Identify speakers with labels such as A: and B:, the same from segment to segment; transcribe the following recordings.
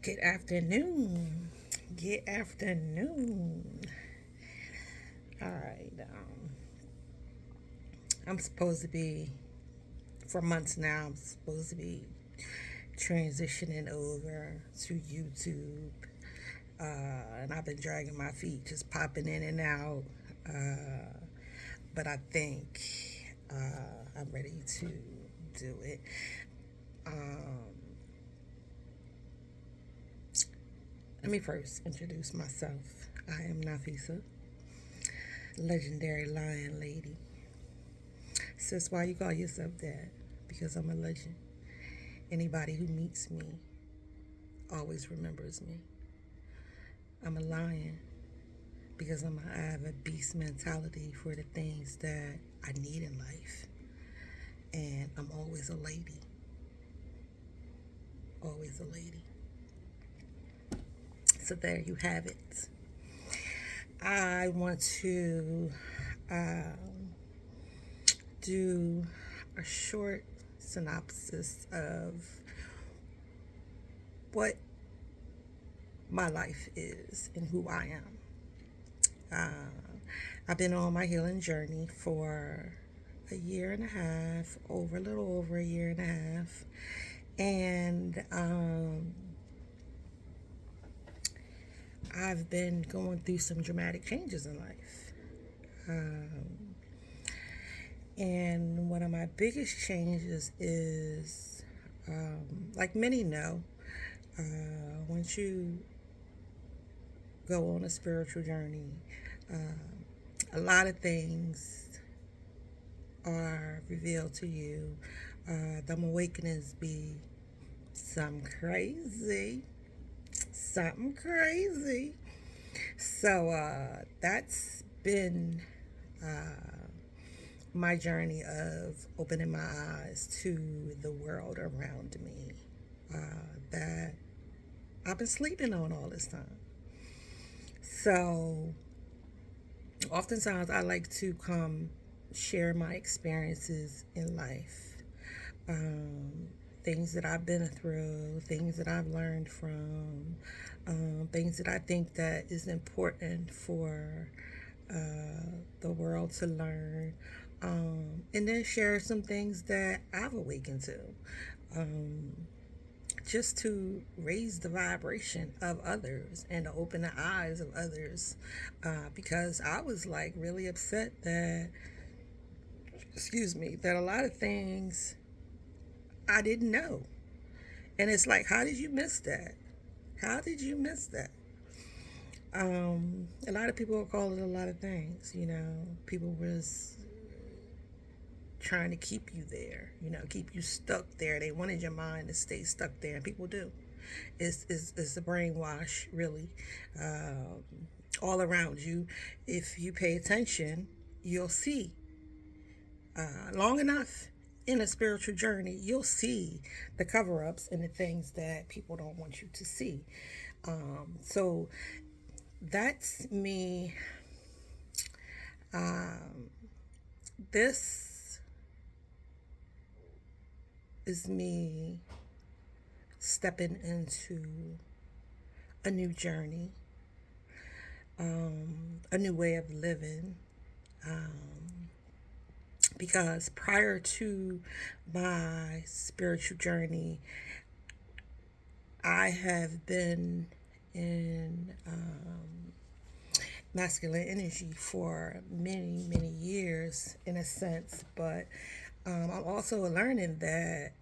A: Good afternoon. Good afternoon. All right. I'm supposed to be, for months now, I'm supposed to be transitioning over to YouTube. And I've been dragging my feet, just popping in and out. But I think I'm ready to do it. Um, Let me first introduce myself. I am Nafisa, legendary lion lady. Sis, why you call yourself that? Because I'm a legend. Anybody who meets me always remembers me. I'm a lion because I have a beast mentality for the things that I need in life. And I'm always a lady. Always a lady. So there you have it. I want to um, do a short synopsis of what my life is and who I am. I've been on my healing journey for a year and a half, a little over a year and a half, and I've been going through some dramatic changes in life. Um, and one of my biggest changes is, like many know, once you go on a spiritual journey, a lot of things are revealed to you. Them awakenings be some crazy, something crazy. So that's been my journey of opening my eyes to the world around me that I've been sleeping on all this time. So oftentimes I like to come share my experiences in life, um, things that I've been through, things that I've learned from, things that I think that is important for the world to learn, and then share some things that I've awakened to. Um, just to raise the vibration of others and to open the eyes of others, because I was like really upset that, excuse me, that a lot of things I didn't know. And it's like, how did you miss that? How did you miss that? A lot of people will call it a lot of things. People was trying to keep you there, keep you stuck there. They wanted your mind to stay stuck there, and people do. It's a brainwash, really, um, all around you. If you pay attention, you'll see. Long enough in a spiritual journey, you'll see the cover ups and the things that people don't want you to see. So that's me. Um, this is me stepping into a new journey, a new way of living. Um, because prior to my spiritual journey, I have been in masculine energy for many, many years, in a sense, but I'm also learning that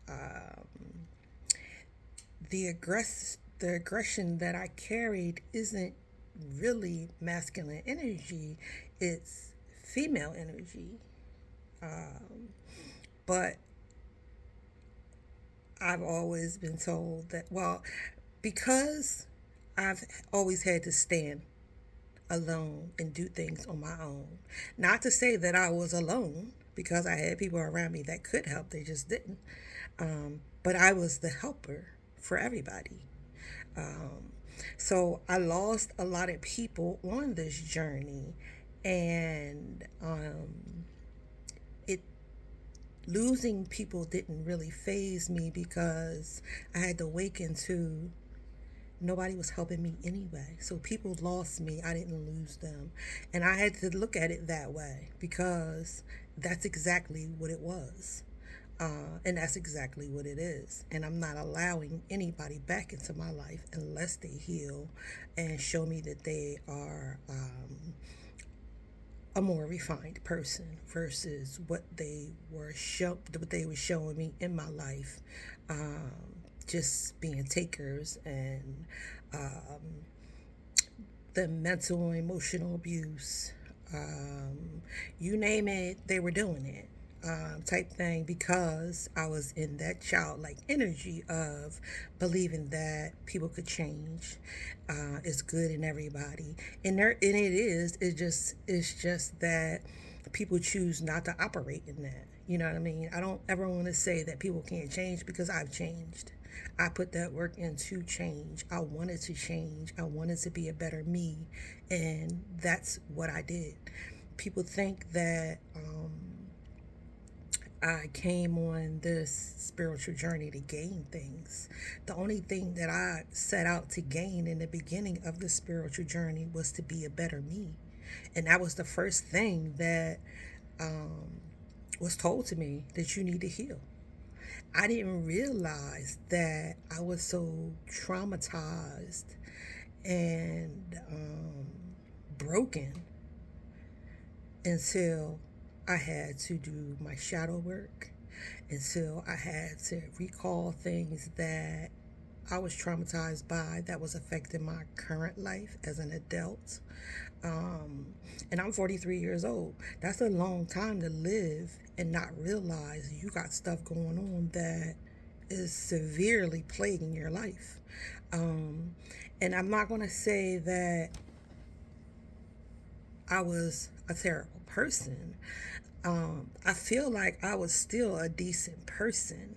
A: the aggression that I carried isn't really masculine energy; it's female energy. But I've always been told that, well, because I've always had to stand alone and do things on my own. Not to say that I was alone, because I had people around me that could help, they just didn't. But I was the helper for everybody. Um, so I lost a lot of people on this journey, and it losing people didn't really phase me because I had to awaken to nobody was helping me anyway. So people lost me, I didn't lose them. And I had to look at it that way because that's exactly what it was. And that's exactly what it is. And I'm not allowing anybody back into my life unless they heal and show me that they are a more refined person versus what they were showing me in my life, um, just being takers and the mental and emotional abuse, you name it, they were doing it. Type thing, because I was in that childlike energy of believing that people could change. It's good in everybody, and it is. It's just that people choose not to operate in that. You know what I mean? I don't ever want to say that people can't change because I've changed. I put that work into change. I wanted to change. I wanted to be a better me, and that's what I did. People think that I came on this spiritual journey to gain things. The only thing that I set out to gain in the beginning of the spiritual journey was to be a better me. And that was the first thing that was told to me, that you need to heal. I didn't realize that I was so traumatized and broken until I had to do my shadow work, until I had to recall things that I was traumatized by that was affecting my current life as an adult. Um, and I'm 43 years old. That's a long time to live and not realize you got stuff going on that is severely plaguing your life. Um, and I'm not going to say that I was a terrible person. I feel like I was still a decent person.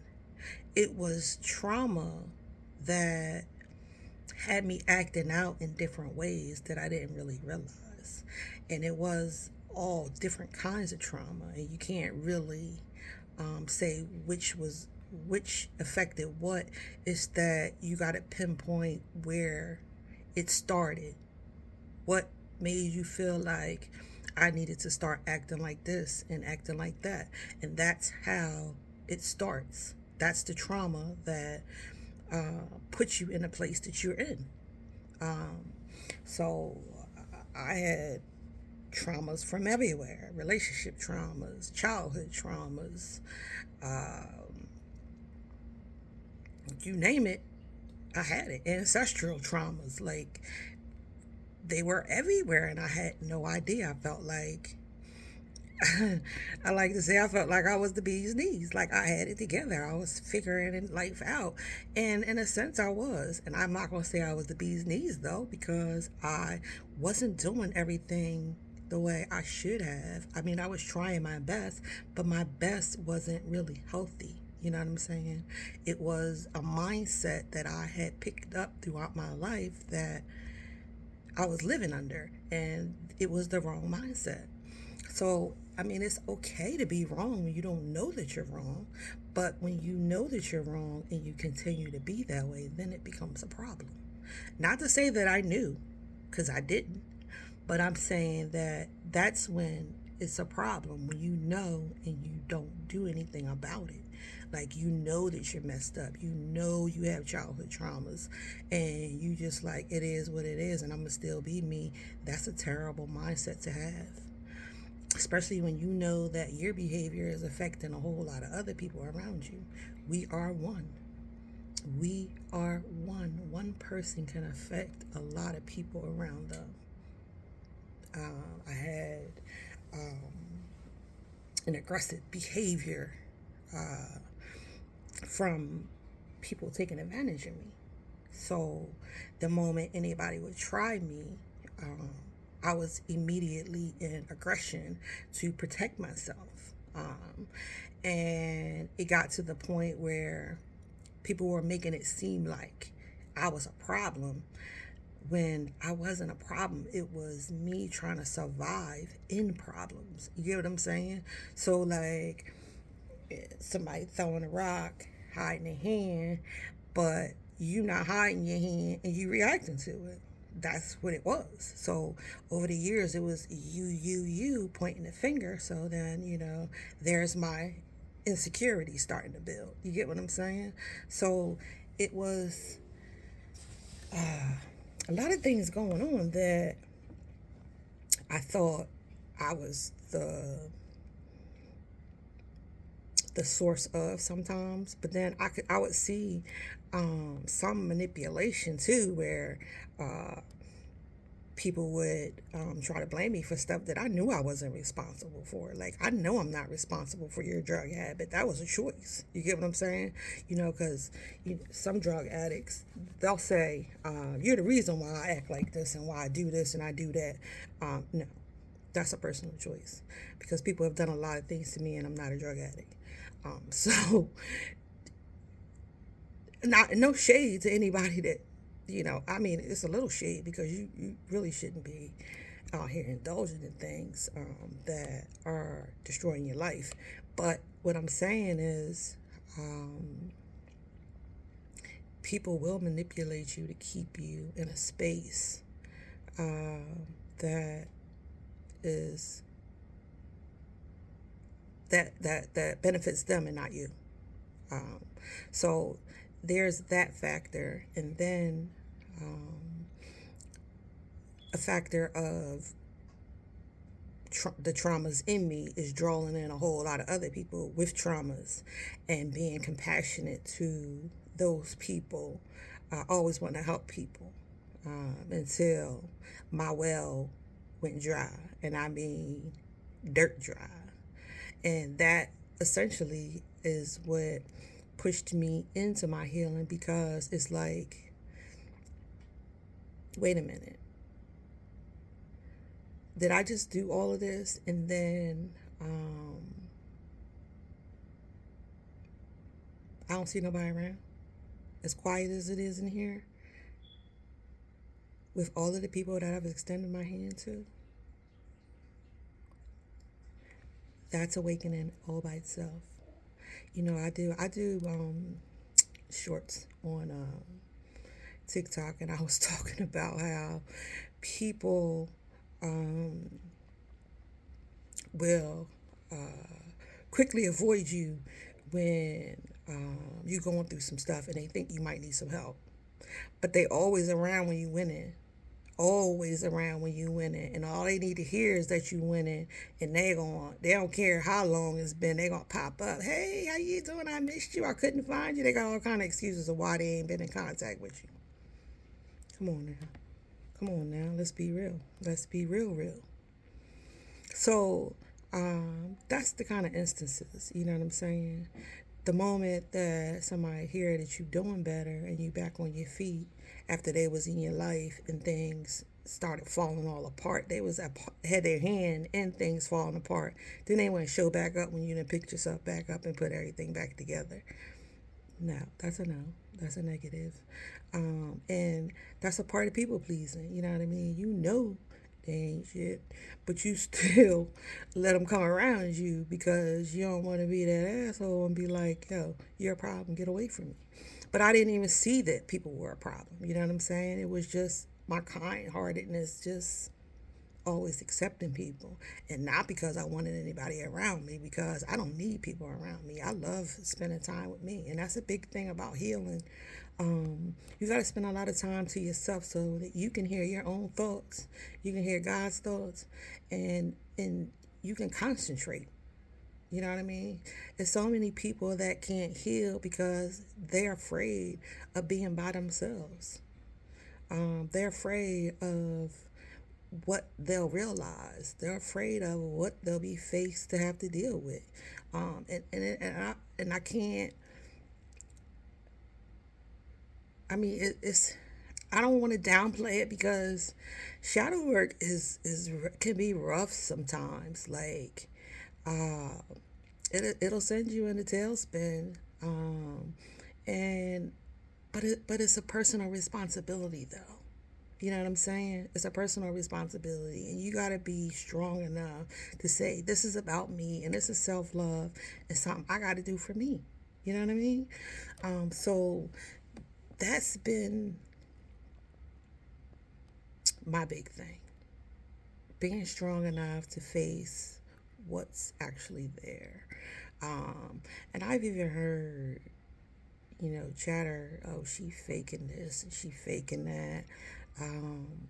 A: It was trauma that had me acting out in different ways that I didn't really realize. And it was all different kinds of trauma, and you can't really say which affected what. It's that you got to pinpoint where it started, what made you feel like I needed to start acting like this and acting like that. And that's how it starts. That's the trauma that puts you in a place that you're in. Um, so I had traumas from everywhere: relationship traumas, childhood traumas, um, you name it, I had it. Ancestral traumas. Like, they were everywhere, and I had no idea. I felt like I like to say I felt like I was the bee's knees. Like I had it together. I was figuring life out. And in a sense I was. And I'm not gonna say I was the bee's knees though, because I wasn't doing everything the way I should have. I mean, I was trying my best, but my best wasn't really healthy. You know what I'm saying? It was a mindset that I had picked up throughout my life that I was living under, and it was the wrong mindset. So, I mean, it's okay to be wrong when you don't know that you're wrong, but when you know that you're wrong and you continue to be that way, then it becomes a problem. Not to say that I knew, because I didn't, but I'm saying that that's when it's a problem, when you know and you don't do anything about it. Like, you know that you're messed up, you know you have childhood traumas, and you just like, it is what it is, and I'm gonna still be me. That's a terrible mindset to have, especially when you know that your behavior is affecting a whole lot of other people around you. We are one. We are one. One person can affect a lot of people around them. I had an aggressive behavior from people taking advantage of me. So the moment anybody would try me, um, I was immediately in aggression to protect myself. And it got to the point where people were making it seem like I was a problem when I wasn't a problem. It was me trying to survive in problems. You get what I'm saying? So, like, somebody throwing a rock, hiding a hand, but you not hiding your hand and you reacting to it. That's what it was. So over the years, it was you pointing the finger. So then, there's my insecurity starting to build. You get what I'm saying? So it was a lot of things going on that I thought I was the source of sometimes, but then I would see some manipulation too, where people would try to blame me for stuff that I knew I wasn't responsible for. Like, I know I'm not responsible for your drug habit. That was a choice. You get what I'm saying? Because some drug addicts, they'll say, you're the reason why I act like this and why I do this and I do that. No, that's a personal choice, because people have done a lot of things to me and I'm not a drug addict. So, not no shade to anybody that, I mean, it's a little shade, because you really shouldn't be out here indulging in things that are destroying your life. But what I'm saying is, people will manipulate you to keep you in a space that is that benefits them and not you. Um, so there's that factor, and then a factor of the traumas in me is drawing in a whole lot of other people with traumas, and being compassionate to those people. I always want to help people until my well went dry, and I mean dirt dry. And that essentially is what pushed me into my healing, because it's like, wait a minute. Did I just do all of this and then I don't see nobody around? As quiet as it is in here, with all of the people that I've extended my hand to, that's awakening all by itself. I do shorts on TikTok, and I was talking about how people will quickly avoid you when you're going through some stuff and they think you might need some help. But they always around when you winning. Always around when you winning. And all they need to hear is that you winning, and they don't care how long it's been, they gonna pop up. Hey, how you doing? I missed you. I couldn't find you. They got all kind of excuses of why they ain't been in contact with you. Come on now. Come on now. Let's be real. Let's be real. So that's the kind of instances, you know what I'm saying? The moment that somebody hear that you doing better and you back on your feet after they was in your life and things started falling all apart, they had their hand in things falling apart, then they want to show back up when you done picked yourself back up and put everything back together. No, that's a no. That's a negative. And that's a part of people pleasing. You know what I mean? They ain't shit, but you still let them come around you because you don't want to be that asshole and be like, yo, you're a problem. Get away from me. But I didn't even see that people were a problem. You know what I'm saying? It was just my kind heartedness, just always accepting people, and not because I wanted anybody around me, because I don't need people around me. I love spending time with me, and that's a big thing about healing. You got to spend a lot of time to yourself so that you can hear your own thoughts, you can hear God's thoughts, and you can concentrate. You know what I mean? There's so many people that can't heal because they're afraid of being by themselves. They're afraid of what they'll realize. They're afraid of what they'll be faced to have to deal with. And I can't. I mean, it's. I don't want to downplay it, because shadow work is can be rough sometimes. Like, uh, it'll send you in a tailspin. And but it's a personal responsibility, though. You know what I'm saying? It's a personal responsibility, and you got to be strong enough to say, this is about me, and this is self love. It's something I got to do for me. You know what I mean? So that's been my big thing. Being strong enough to face what's actually there. Um, and I've even heard, chatter, oh, she faking this and she faking that. Um,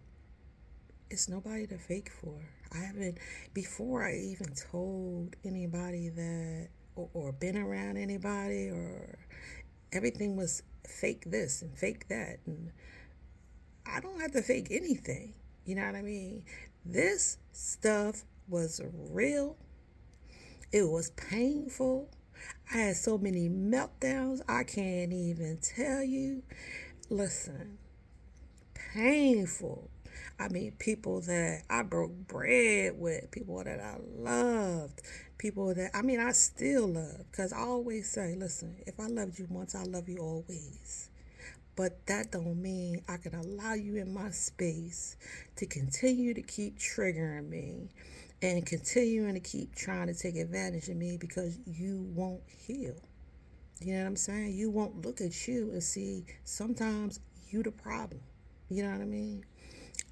A: it's nobody to fake for. I haven't, before I even told anybody that, or been around anybody, or everything was fake this and fake that. And I don't have to fake anything. You know what I mean? This stuff was real. It was painful. I had so many meltdowns, I can't even tell you. Listen, painful. I mean, people that I broke bread with, people that I loved, people that, I mean, I still love. Because I always say, listen, if I loved you once, I love you always. But that don't mean I can allow you in my space to continue to keep triggering me and continuing to keep trying to take advantage of me because you won't heal. You know what I'm saying? You won't look at you and see sometimes you the problem. You know what I mean?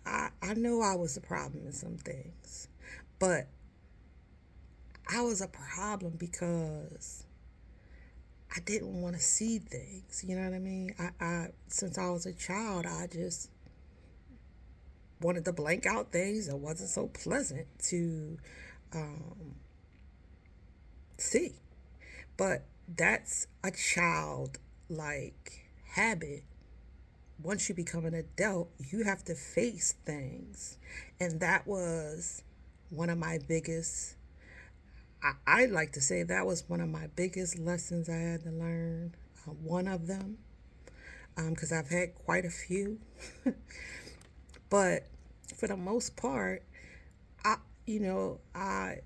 A: I know I was a problem in some things, but I was a problem because I didn't want to see things. You know what I mean? I since I was a child, I just wanted to blank out things that wasn't so pleasant to um, see. But that's a child like habit. Once you become an adult, you have to face things. And that was one of my biggest, I like to say that was one of my biggest lessons I had to learn. One of them, because I've had quite a few. But for the most part, I, you know, I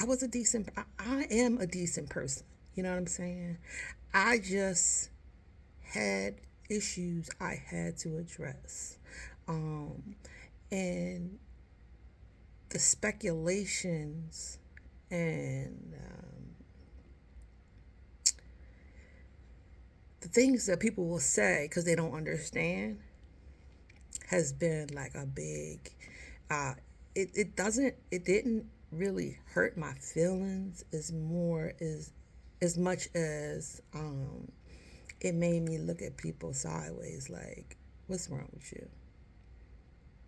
A: was a decent, I am a decent person. You know what I'm saying? I just had issues I had to address. Um, and the speculations and the things that people will say because they don't understand has been like a big, uh, it didn't really hurt my feelings as much as it made me look at people sideways like, what's wrong with you?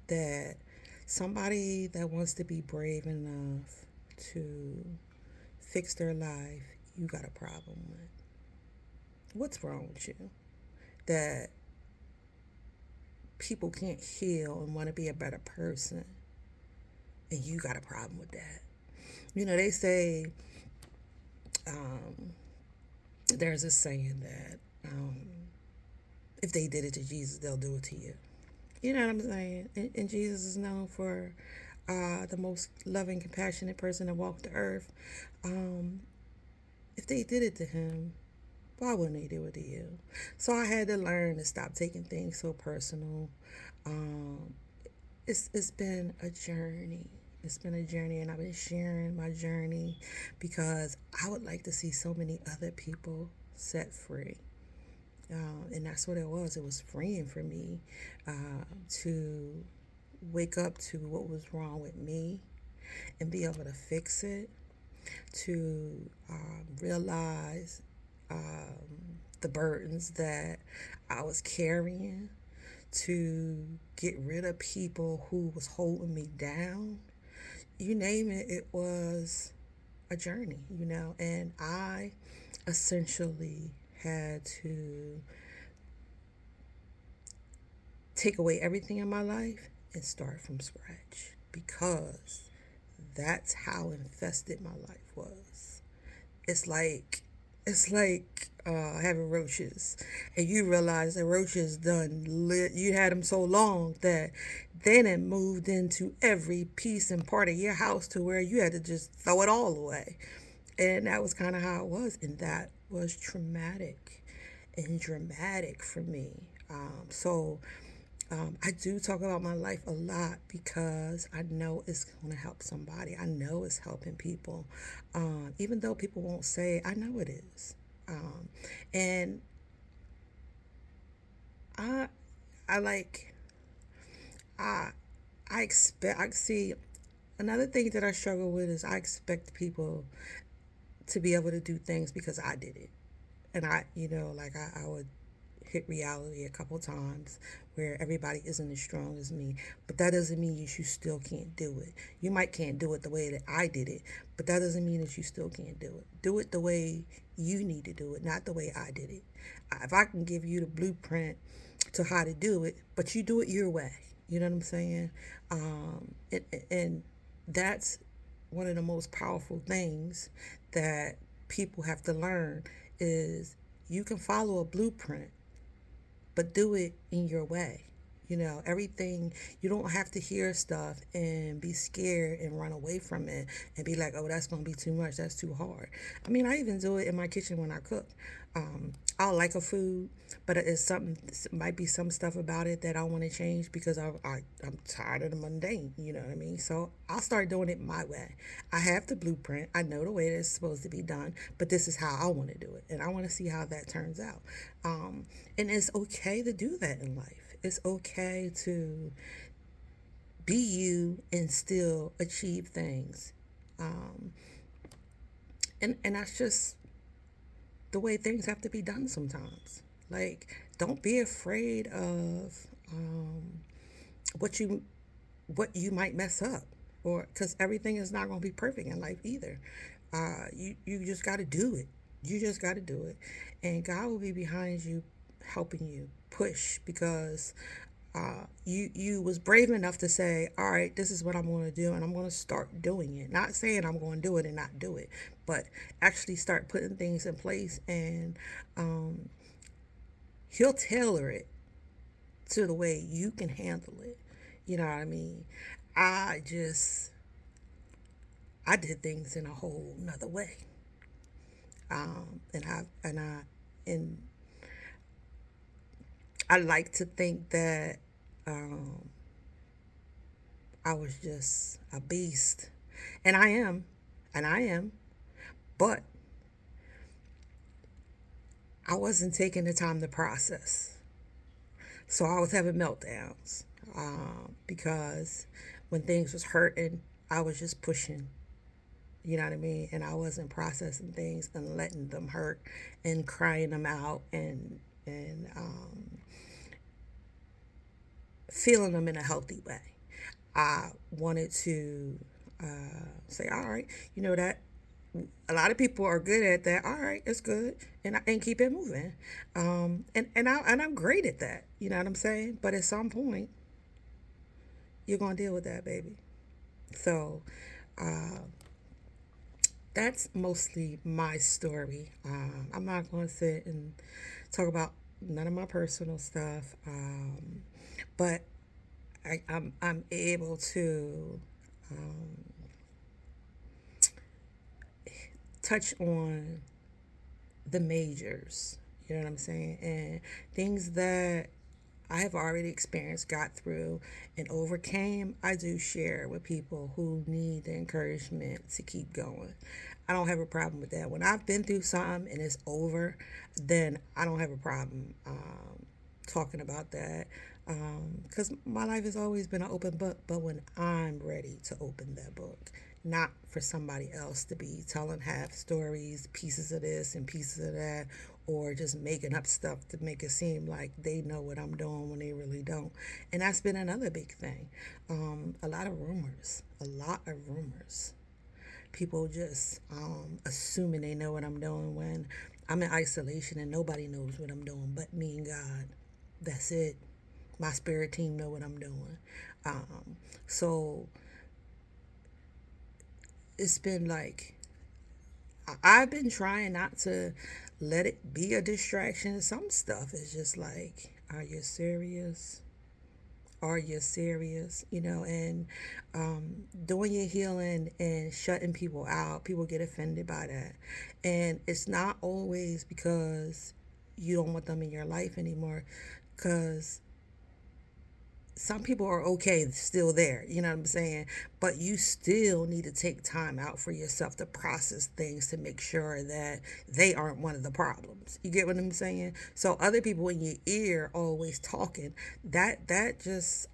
A: That somebody that wants to be brave enough to fix their life, you got a problem with. What's wrong with you? That people can't heal and want to be a better person, and you got a problem with that. They say um, there's a saying that if they did it to Jesus, they'll do it to you. You know what I'm saying? And Jesus is known for the most loving, compassionate person that walked the earth. Um, if they did it to him, why wouldn't they do it to you? So I had to learn to stop taking things so personal. Um, it's been a journey. It's been a journey, and I've been sharing my journey because I would like to see so many other people set free. And that's what it was. It was freeing for me to wake up to what was wrong with me and be able to fix it, to realize the burdens that I was carrying, to get rid of people who was holding me down. You name it, it was a journey, and I essentially had to take away everything in my life and start from scratch because that's how infested my life was. It's like having roaches, and you realize that roaches you had them so long that then it moved into every piece and part of your house to where you had to just throw it all away. And that was kind of how it was, and that was traumatic and dramatic for me. I do talk about my life a lot because I know it's going to help somebody. I know it's helping people. Even though people won't say it, I know it is. And I I like I I expect I see another thing that I struggle with is I expect people to be able to do things because I did it. And I would hit reality a couple times where everybody isn't as strong as me. But that doesn't mean you still can't do it. You might can't do it the way that I did it, but that doesn't mean that you still can't do it. Do it the way you need to do it, not the way I did it. If I can give you the blueprint to how to do it, but you do it your way. You know what I'm saying? And that's one of the most powerful things that people have to learn is you can follow a blueprint, but do it in your way. Everything, you don't have to hear stuff and be scared and run away from it and be like, oh, that's going to be too much. That's too hard. I mean, I even do it in my kitchen when I cook. I'll like a food, but it's something, might be some stuff about it that I want to change because I'm tired of the mundane. You know what I mean? So I'll start doing it my way. I have the blueprint. I know the way that it's supposed to be done, but this is how I want to do it. And I want to see how that turns out. And it's okay to do that in life. It's okay to be you and still achieve things. Um, and that's just the way things have to be done sometimes. Like, don't be afraid of what you what you might mess up, or because everything is not going to be perfect in life either. You just got to do it. You just got to do it, and God will be behind you, helping you push because you was brave enough to say, all right, this is what I'm going to do, and I'm going to start doing it. Not saying I'm going to do it and not do it, but actually start putting things in place, and um, he'll tailor it to the way you can handle it. You know what I mean? I just I did things in a whole nother way, and I like to think that um, I was just a beast, and I am, but I wasn't taking the time to process. So I was having meltdowns because when things was hurting, I was just pushing. You know what I mean? And I wasn't processing things and letting them hurt and crying them out and feeling them in a healthy way. I wanted to say, all right, you know that a lot of people are good at that. All right, it's good, and keep it moving. And I'm great at that. You know what I'm saying? But at some point, you're gonna deal with that, baby. So uh, that's mostly my story. I'm not gonna sit and talk about none of my personal stuff, but I'm able to touch on the majors. You know what I'm saying? And things that I have already experienced, got through, and overcame, I do share with people who need the encouragement to keep going. I don't have a problem with that. When I've been through something and it's over, then I don't have a problem talking about that because my life has always been an open book. But when I'm ready to open that book, not for somebody else to be telling half stories, pieces of this and pieces of that, or just making up stuff to make it seem like they know what I'm doing when they really don't. And that's been another big thing. A lot of rumors, a lot of rumors. People just assuming they know what I'm doing when I'm in isolation and nobody knows what I'm doing but me and God. That's it. My spirit team know what I'm doing. So it's been like I've been trying not to let it be a distraction. Some stuff is just like, are you serious? Are you serious? And doing your healing and shutting people out, people get offended by that. And it's not always because you don't want them in your life anymore, because some people are okay still there, you know what I'm saying? But you still need to take time out for yourself to process things to make sure that they aren't one of the problems. You get what I'm saying? So other people in your ear always talking, that just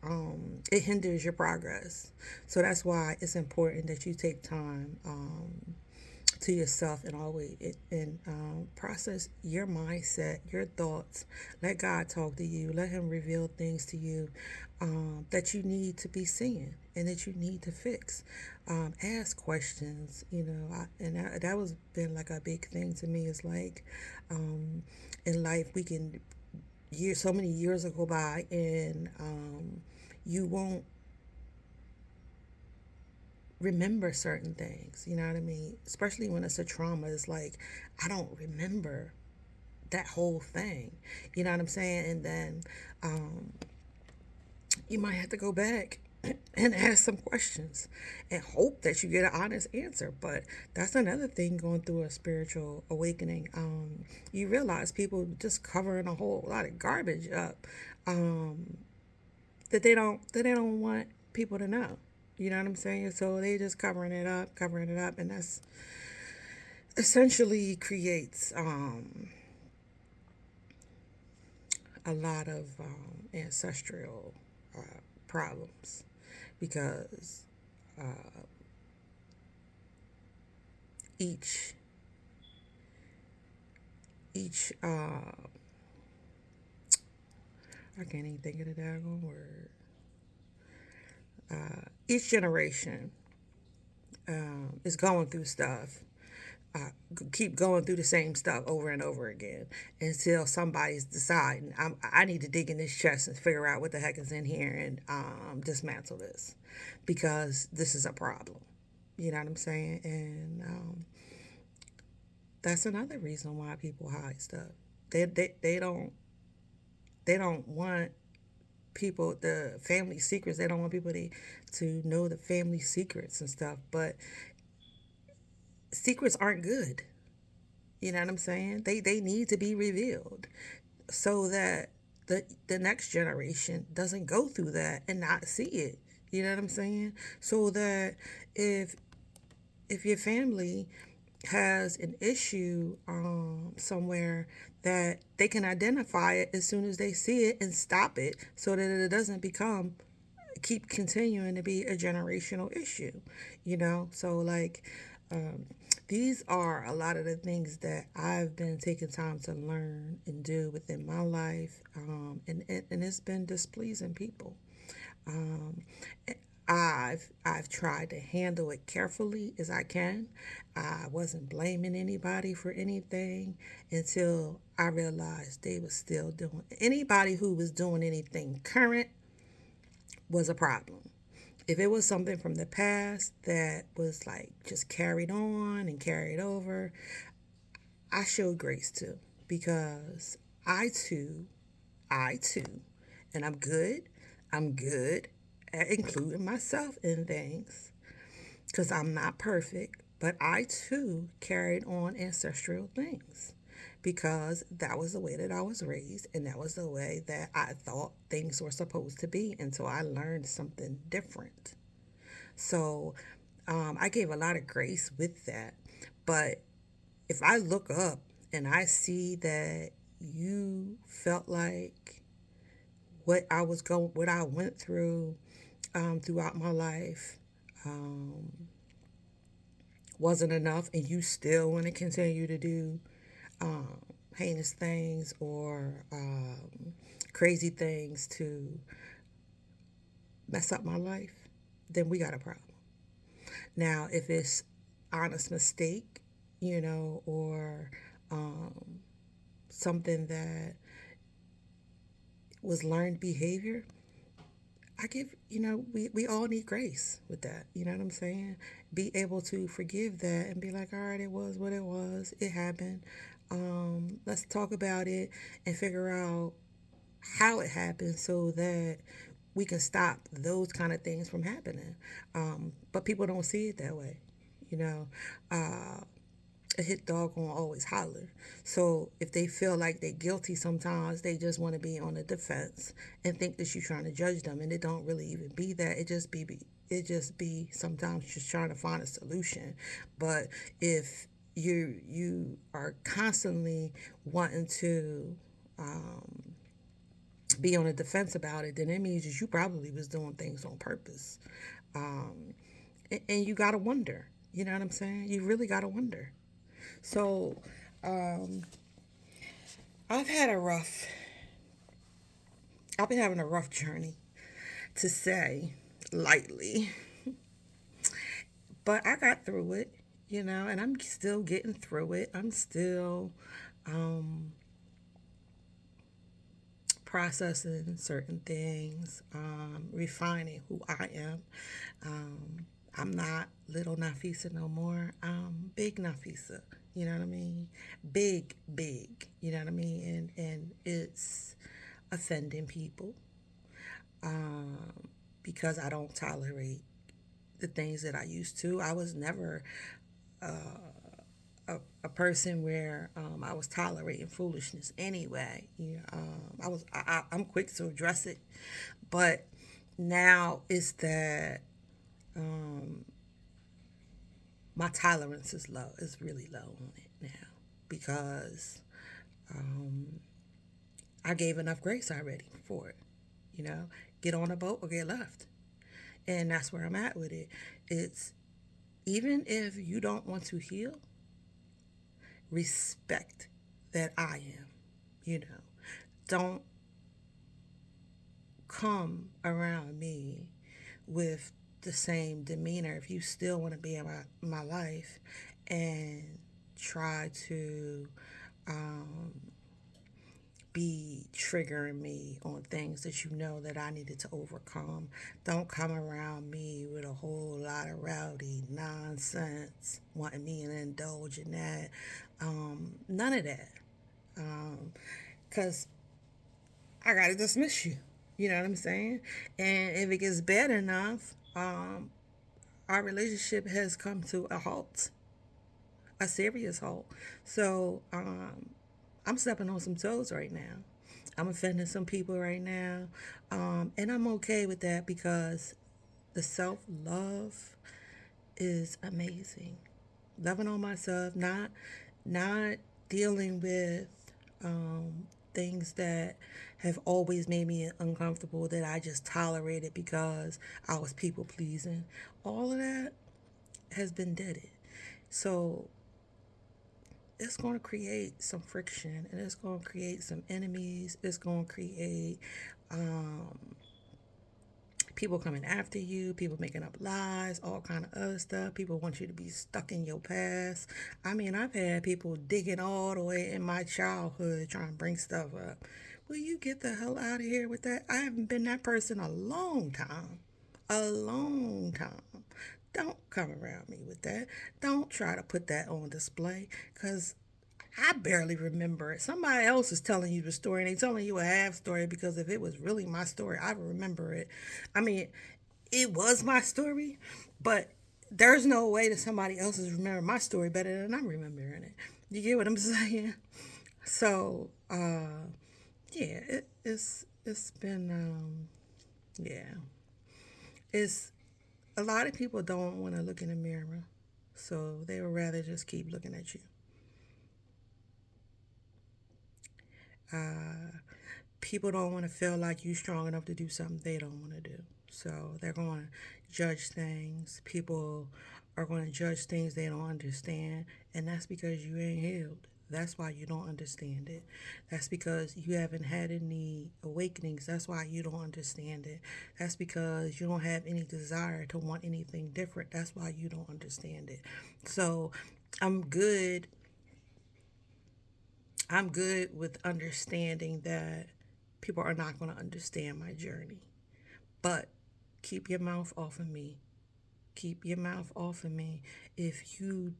A: it hinders your progress. So that's why it's important that you take time to yourself and always process your mindset, your thoughts. Let God talk to you. Let Him reveal things to you that you need to be seeing and that you need to fix. Ask questions. And that was been like a big thing to me. Is like in life we can so many years will go by and you won't remember certain things. You know what I mean? Especially when it's a trauma. It's like, I don't remember that whole thing. You know what I'm saying? And then you might have to go back and ask some questions and hope that you get an honest answer. But that's another thing going through a spiritual awakening. You realize people just covering a whole lot of garbage up that they don't want people to know. You know what I'm saying? So they just covering it up, and that's essentially creates a lot of ancestral problems because each each I can't even think of the daggone word. Each generation is going through stuff, keep going through the same stuff over and over again until somebody's deciding I need to dig in this chest and figure out what the heck is in here and dismantle this because this is a problem. You know what I'm saying? And that's another reason why people hide stuff. They don't want people the family secrets. They don't want people to know the family secrets and stuff. But secrets aren't good. You know what I'm saying? They need to be revealed so that the next generation doesn't go through that and not see it. You know what I'm saying? So that if if your family has an issue somewhere, that they can identify it as soon as they see it and stop it so that it doesn't keep continuing to be a generational issue. So like um, these are a lot of the things that I've been taking time to learn and do within my life, and it's been displeasing people. um, I've tried to handle it carefully as I can. I wasn't blaming anybody for anything until I realized they was still doing, anybody who was doing anything current was a problem. If it was something from the past that was like just carried on and carried over, I showed grace to, because I too, and I'm good at including myself in things because I'm not perfect, but I too carried on ancestral things because that was the way that I was raised and that was the way that I thought things were supposed to be until I learned something different. So I gave a lot of grace with that. But if I look up and I see that you felt like what I went through throughout my life wasn't enough, and you still want to continue to do um, heinous things or crazy things to mess up my life, then we got a problem. Now, if it's honest mistake, or um, something that was learned behavior, we all need grace with that. You know what I'm saying? Be able to forgive that and be like, all right, it was what it was. It happened. Let's talk about it and figure out how it happened so that we can stop those kind of things from happening. But people don't see it that way. You know, uh, a hit dog gonna always holler. So if they feel like they're guilty, sometimes they just want to be on the defense and think that you're trying to judge them, and it don't really even be that. It just be sometimes just trying to find a solution. But if you are constantly wanting to be on the defense about it, then it means that you probably was doing things on purpose. Um, and you gotta wonder. You know what I'm saying? You really gotta wonder. So um, I've had a rough. I've been having a rough journey, to say lightly, but I got through it. And I'm still getting through it. I'm still um, processing certain things, refining who I am. I'm not little Nafisa no more. I'm big Nafisa. You know what I mean? Big, big. You know what I mean? And it's offending people um, because I don't tolerate the things that I used to. I was never a person where I was tolerating foolishness anyway. I'm quick to address it, but now it's that my tolerance is low. It's really low on it now because I gave enough grace already for it. You know, get on a boat or get left, and that's where I'm at with it. It's even if you don't want to heal, respect that I am. You know, don't come around me with the same demeanor if you still want to be in my life and try to um, be triggering me on things that you know that I needed to overcome. Don't come around me with a whole lot of rowdy nonsense, wanting me to indulge in that. None of that. Because I got to dismiss you. You know what I'm saying? And if it gets bad enough, our relationship has come to a halt, a serious halt. So I'm stepping on some toes right now. I'm offending some people right now. And I'm okay with that because the self love is amazing. Loving on myself, not dealing with things that have always made me uncomfortable that I just tolerated because I was people pleasing. All of that has been deaded. So it's going to create some friction and it's going to create some enemies. It's going to create people coming after you, people making up lies, all kind of other stuff. People want you to be stuck in your past. I mean, I've had people digging all the way in my childhood trying to bring stuff up. Will you get the hell out of here with that? I haven't been that person a long time. A long time. Don't come around me with that. Don't try to put that on display because I barely remember it. Somebody else is telling you the story and they telling you a half story because if it was really my story, I would remember it. I mean, it was my story, but there's no way that somebody else is remembering my story better than I'm remembering it. You get what I'm saying? So, yeah, it's been yeah. It's a lot of people don't want to look in the mirror, so they would rather just keep looking at you. People don't want to feel like you're strong enough to do something they don't want to do. So they're going to judge things. People are going to judge things they don't understand. And that's because you ain't healed. That's why you don't understand it. That's because you haven't had any awakenings. That's why you don't understand it. That's because you don't have any desire to want anything different. That's why you don't understand it. So I'm good. I'm good with understanding that people are not going to understand my journey. But keep your mouth off of me. Keep your mouth off of me. If you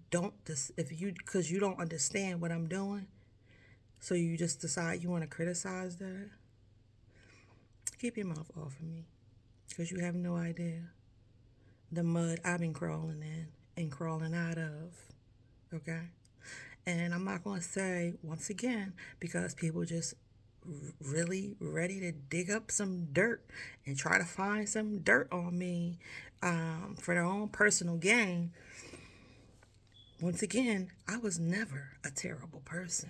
A: don't, if you, because you don't understand what I'm doing, so you just decide you want to criticize that, keep your mouth off of me. Because you have no idea the mud I've been crawling in and crawling out of. Okay. And I'm not going to say once again because people just really ready to dig up some dirt and try to find some dirt on me for their own personal gain. Once again, I was never a terrible person.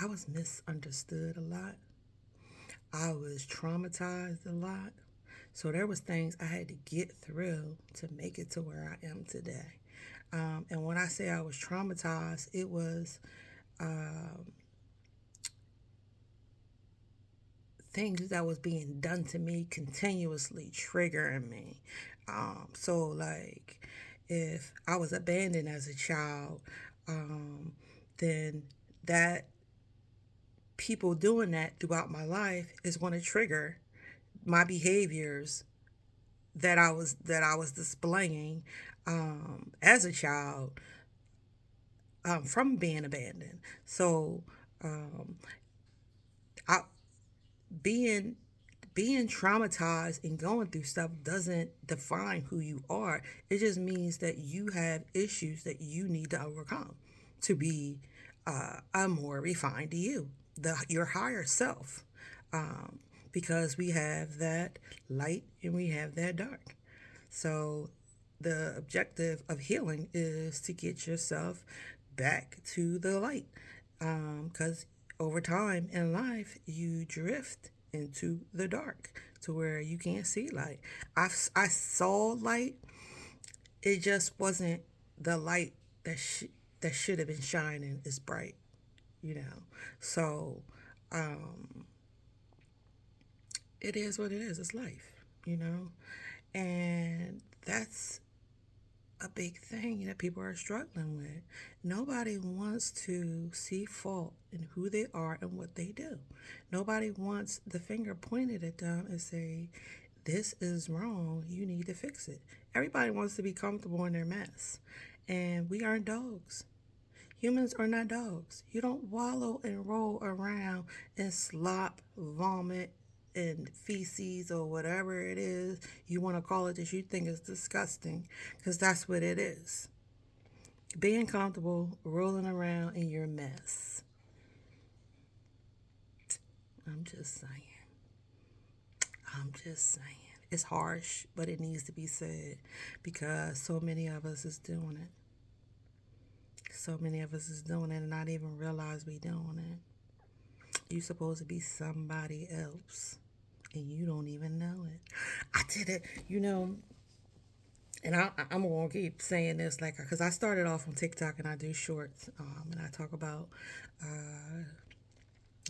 A: I was misunderstood a lot. I was traumatized a lot. So there was things I had to get through to make it to where I am today. And when I say I was traumatized, it was things that was being done to me continuously triggering me. So like if I was abandoned as a child, um, then that people doing that throughout my life is going to trigger my behaviors that I was displaying as a child from being abandoned. So um, I, being being traumatized and going through stuff doesn't define who you are. It just means that you have issues that you need to overcome to be a more refined you, your higher self. Um, because we have that light and we have that dark. So the objective of healing is to get yourself back to the light. Because over time in life, you drift into the dark to where you can't see light. I saw light, it just wasn't the light that should have been shining as bright, you know. So it is what it is. It's life, you know, and that's a big thing that people are struggling with. Nobody wants to see fault in who they are and what they do. Nobody wants the finger pointed at them and say, this is wrong, you need to fix it. Everybody wants to be comfortable in their mess. And we aren't dogs. Humans are not dogs. You don't wallow and roll around in slop, vomit, and feces or whatever it is you want to call it that you think is disgusting, because that's what it is. Being comfortable rolling around in your mess. I'm just saying. I'm just saying. It's harsh, but it needs to be said because so many of us is doing it. So many of us is doing it and not even realize we doing it. You supposed to be somebody else and you don't even know it. I did it, and I'm gonna keep saying this, like, because I started off on TikTok and I do shorts, and I talk about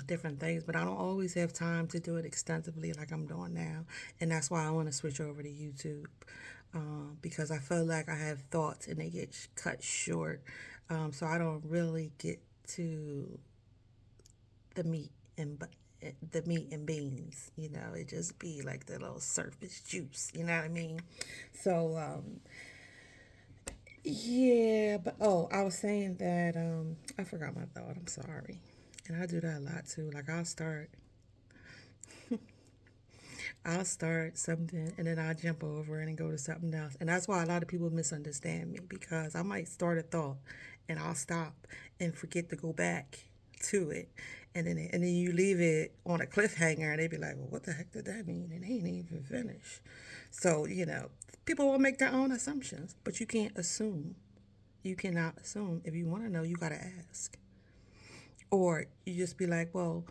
A: different things, but I don't always have time to do it extensively like I'm doing now, and that's why I want to switch over to YouTube, because I feel like I have thoughts and they get cut short, so I don't really get to the meat and the meat and beans. It just be like the little surface juice. You know what I mean? So yeah, but I was saying that I forgot my thought. I'm sorry, and I do that a lot too. Like I'll start something and then I'll jump over it and go to something else. And that's why a lot of people misunderstand me, because I might start a thought and I'll stop and forget to go back to it. And then you leave it on a cliffhanger and they be like, well, what the heck did that mean? And they ain't even finished. So, people will make their own assumptions, but you can't assume. You cannot assume. If you want to know, you got to ask. Or you just be like, well,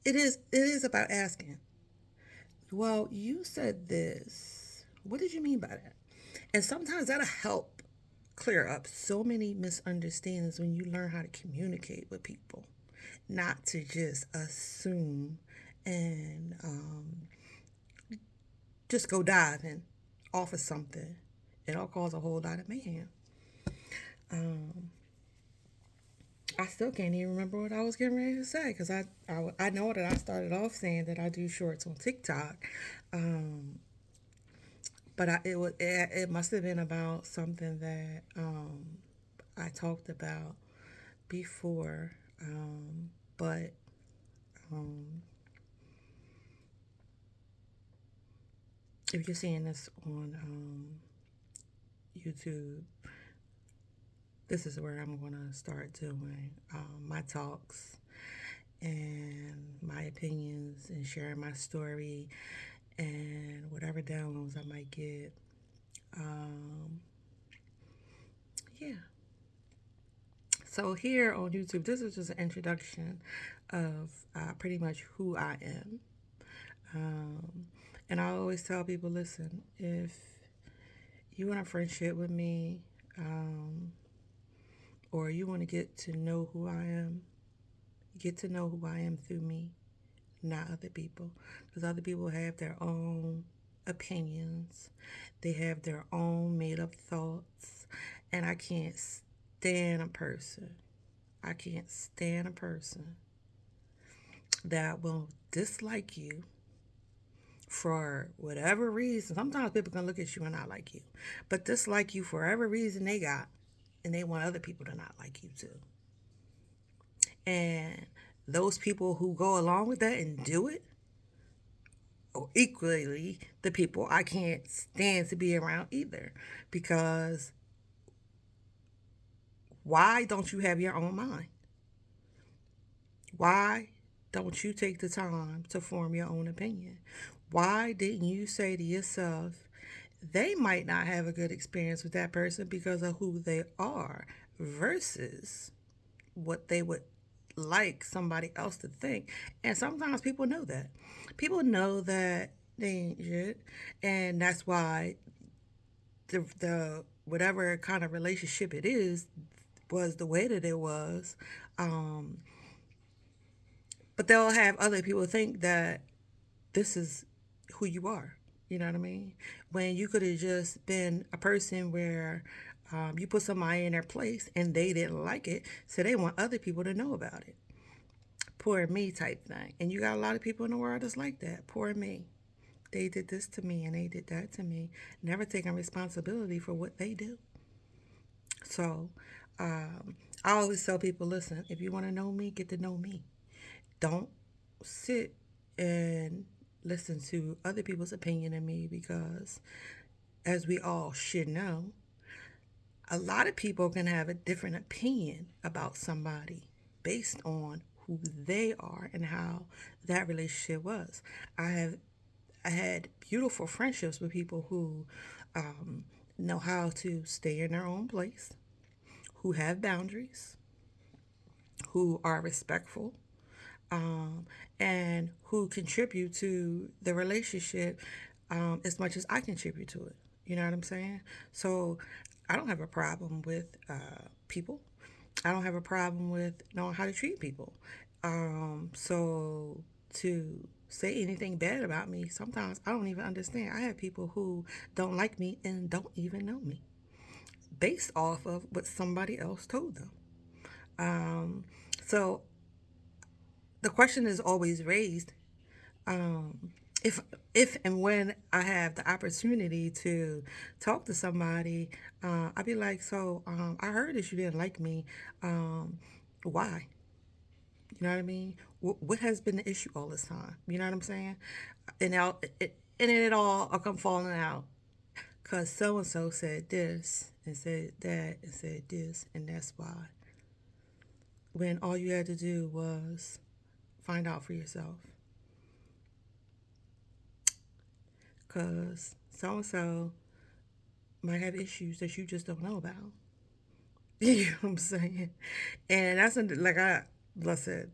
A: it is about asking. Well, you said this. What did you mean by that? And sometimes that'll help clear up so many misunderstandings when you learn how to communicate with people, not to just assume and just go diving off of something. It'll cause a whole lot of mayhem. I still can't even remember what I was getting ready to say, because I know that I started off saying that I do shorts on TikTok. Um, but it must have been about something that I talked about before. But um, if you're seeing this on YouTube, This is where I'm going to start doing my talks and my opinions and sharing my story and whatever downloads I might get. Um, yeah. So here on YouTube, this is just an introduction of pretty much who I am. Um, and I always tell people, listen, if you want a friendship with me, or you want to get to know who I am, get to know who I am through me, not other people. Because other people have their own opinions, they have their own made up thoughts, and I can't stand a person. I can't stand a person that will dislike you for whatever reason. Sometimes people can look at you and not like you, but dislike you for whatever reason they got, and they want other people to not like you too. And those people who go along with that and do it are equally the people I can't stand to be around either. Because why don't you have your own mind? Why don't you take the time to form your own opinion? Why didn't you say to yourself, they might not have a good experience with that person because of who they are versus what they would like somebody else to think? And sometimes people know that. People know that they ain't shit. And that's why the whatever kind of relationship it is was the way that it was. Um, but they'll have other people think that this is who you are. You know what I mean? When you could have just been a person where you put somebody in their place and they didn't like it, so they want other people to know about it. Poor me type thing. And you got a lot of people in the world that's like that. Poor me. They did this to me and they did that to me, never taking responsibility for what they do. So I always tell people, listen, if you want to know me, get to know me. Don't sit and listen to other people's opinion of me, because as we all should know, a lot of people can have a different opinion about somebody based on who they are and how that relationship was. I had beautiful friendships with people who know how to stay in their own place, who have boundaries, who are respectful, um, and who contribute to the relationship as much as I contribute to it. You know what I'm saying? So I don't have a problem with people. I don't have a problem with knowing how to treat people. So to say anything bad about me, sometimes I don't even understand. I have people who don't like me and don't even know me based off of what somebody else told them. Um, so the question is always raised, um, if and when I have the opportunity to talk to somebody, I'd be like, so I heard that you didn't like me. Why? You know what I mean? What has been the issue all this time? You know what I'm saying? And and it all come falling out because so and so said this and said that and said this, and that's why. When all you had to do was find out for yourself. Because so and so might have issues that you just don't know about. You know what I'm saying? And like I said,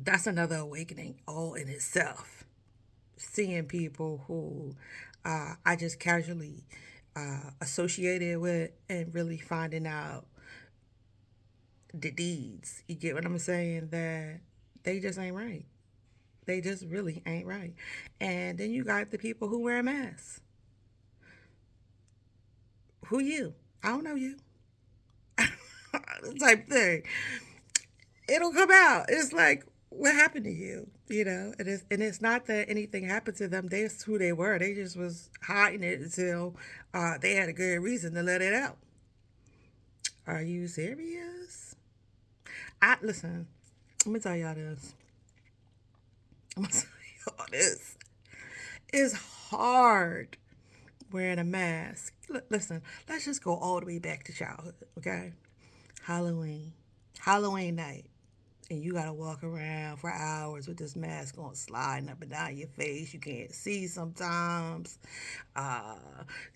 A: that's another awakening all in itself. Seeing people who I just casually associated with and really finding out the deeds. You get what I'm saying? That they just ain't right. They just really ain't right. And then you got the people who wear masks. Who you? I don't know you. Type thing. It'll come out. It's like, what happened to you? You know, and it's not that anything happened to them. That's who they were. They just was hiding it until they had a good reason to let it out. Are you serious? I listen. Let me tell y'all this. I'm gonna tell y'all this. It's hard wearing a mask. Listen, let's just go all the way back to childhood, okay? Halloween. Halloween night. And you gotta walk around for hours with this mask on, sliding up and down your face. You can't see sometimes, uh,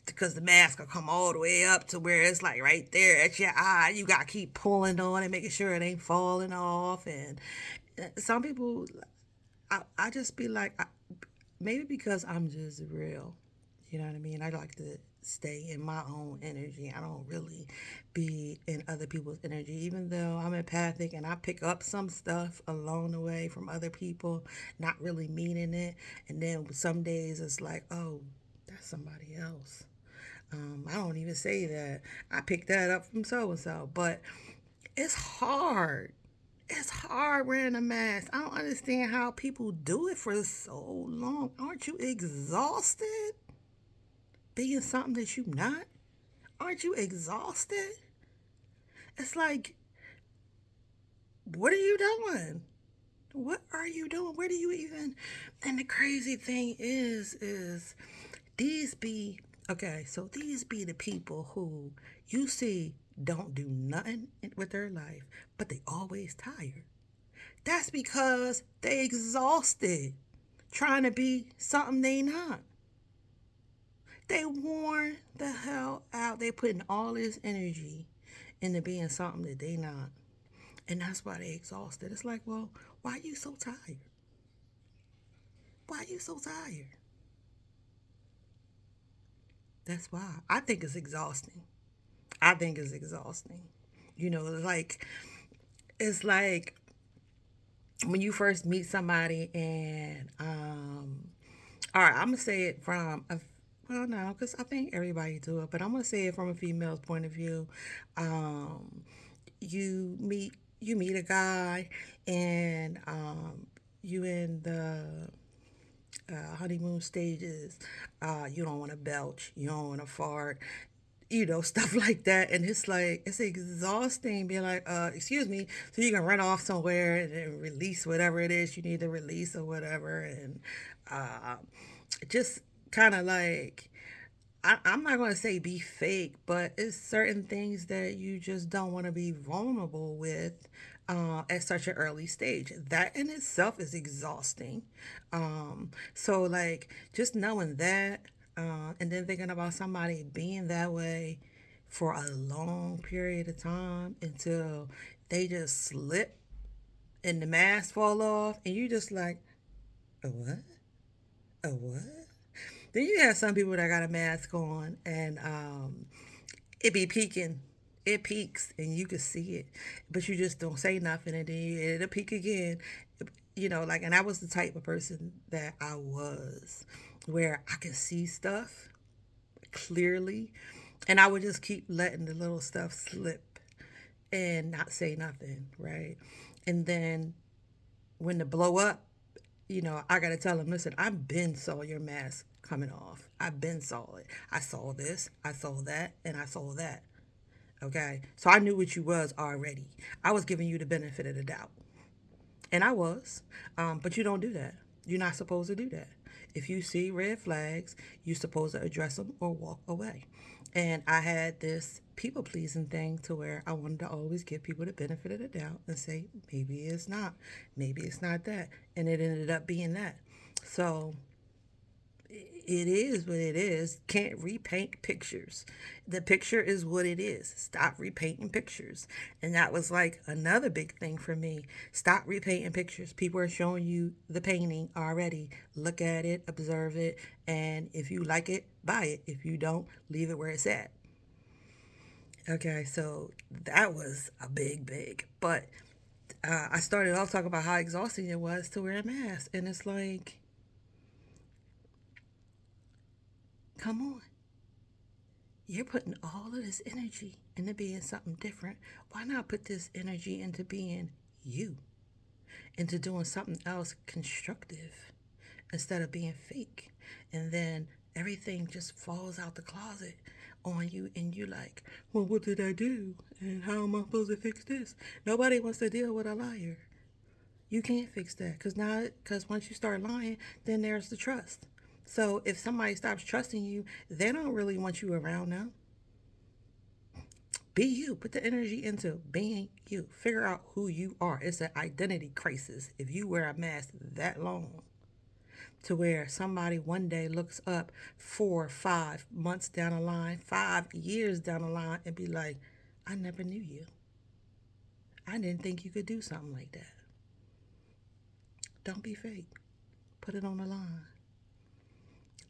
A: because the mask will come all the way up to where it's like right there at your eye. You gotta keep pulling on it, making sure it ain't falling off. And some people, I just be like, maybe because I'm just real. You know what I mean? I like to stay in my own energy. I don't really be in other people's energy, even though I'm empathic and I pick up some stuff along the way from other people, not really meaning it. And then some days it's like, oh, that's somebody else. I don't even say that. I picked that up from so and so, but it's hard. It's hard wearing a mask. I don't understand how people do it for so long. Aren't you exhausted being something that you're not? Aren't you exhausted? It's like, what are you doing? What are you doing? Where do you even? And the crazy thing is these be okay. So these be the people who you see don't do nothing with their life, but they always tired. That's because they exhausted trying to be something they not. They worn the hell out. They putting all this energy into being something that they not. And that's why they exhausted. It's like, well, why are you so tired? Why are you so tired? That's why. I think it's exhausting. I think it's exhausting. You know, it's like when you first meet somebody and all right, I'm gonna say it from a well, no, because I think everybody do it, but I'm gonna say it from a female's point of view. Um, you meet a guy, and you in the honeymoon stages. You don't want to belch, you don't want to fart, stuff like that. And it's like, it's exhausting being like, excuse me, so you can run off somewhere and then release whatever it is you need to release or whatever. And uh, just kind of like, I'm not going to say be fake, but it's certain things that you just don't want to be vulnerable with at such an early stage. That in itself is exhausting. So, like, just knowing that and then thinking about somebody being that way for a long period of time until they just slip and the mask fall off, and you just like, a what? A what? Then you have some people that got a mask on and it be peaking. It peaks and you can see it, but you just don't say nothing, and then it'll peak again. Like, and I was the type of person that I was, where I could see stuff clearly, and I would just keep letting the little stuff slip and not say nothing, right? And then when the blow up, I gotta tell him, listen, I've been saw your mask coming off. I've been saw it. I saw this, I saw that, and I saw that. Okay, so I knew what you was already. I was giving you the benefit of the doubt, and I was. But you don't do that. You're not supposed to do that. If you see red flags, you're supposed to address them or walk away. And I had this people pleasing thing to where I wanted to always give people the benefit of the doubt and say, maybe it's not, maybe it's not that. And it ended up being that. So it is what it is. Can't repaint pictures. The picture is what it is. Stop repainting pictures. And that was like another big thing for me. Stop repainting pictures. People are showing you the painting already. Look at it, observe it, and if you like it, buy it. If you don't, leave it where it's at. Okay, so that was a big. But I started off talking about how exhausting it was to wear a mask. And it's like, come on. You're putting all of this energy into being something different. Why not put this energy into being you? Into doing something else constructive instead of being fake? And then everything just falls out the closet on you, and you like, well, what did I do? And how am I supposed to fix this? Nobody wants to deal with a liar. You can't fix that because once you start lying, then there's the trust. So if somebody stops trusting you, they don't really want you around now. Be you. Put the energy into being you. Figure out who you are. It's an identity crisis if you wear a mask that long, to where somebody one day looks up 4 or 5 months down the line, 5 years down the line, and be like, I never knew you. I didn't think you could do something like that. Don't be fake. Put it on the line.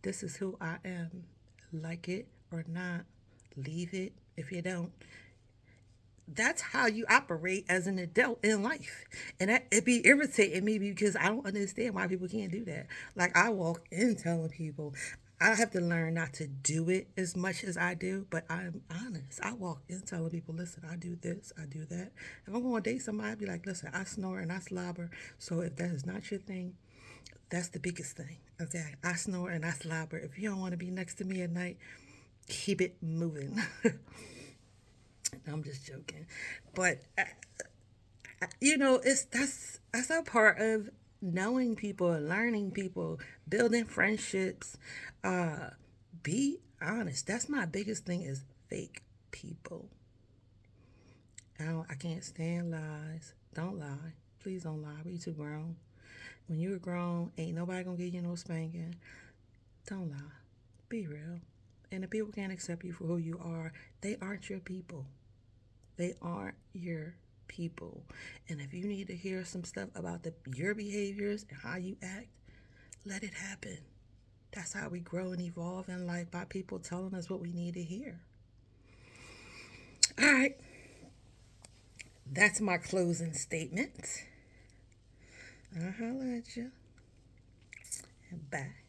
A: This is who I am. Like it or not, leave it if you don't. That's how you operate as an adult in life. And it be irritating me because I don't understand why people can't do that. Like, I walk in telling people, I have to learn not to do it as much as I do, but I'm honest. I walk in telling people, listen, I do this, I do that. If I'm going to date somebody, I'd be like, listen, I snore and I slobber. So if that is not your thing, that's the biggest thing. Okay. I snore and I slobber. If you don't want to be next to me at night, keep it moving. I'm just joking. But it's that's a part of knowing people and learning people, building friendships. Uh, be honest. That's my biggest thing is fake people. I can't stand lies. Don't lie. Please don't lie. We too grown. When you're grown, ain't nobody gonna give you no spanking. Don't lie. Be real. And if people can't accept you for who you are, they aren't your people. They aren't your people. And if you need to hear some stuff about your behaviors and how you act, let it happen. That's how we grow and evolve in life, by people telling us what we need to hear. All right, that's my closing statement. I'll holler at you. Bye.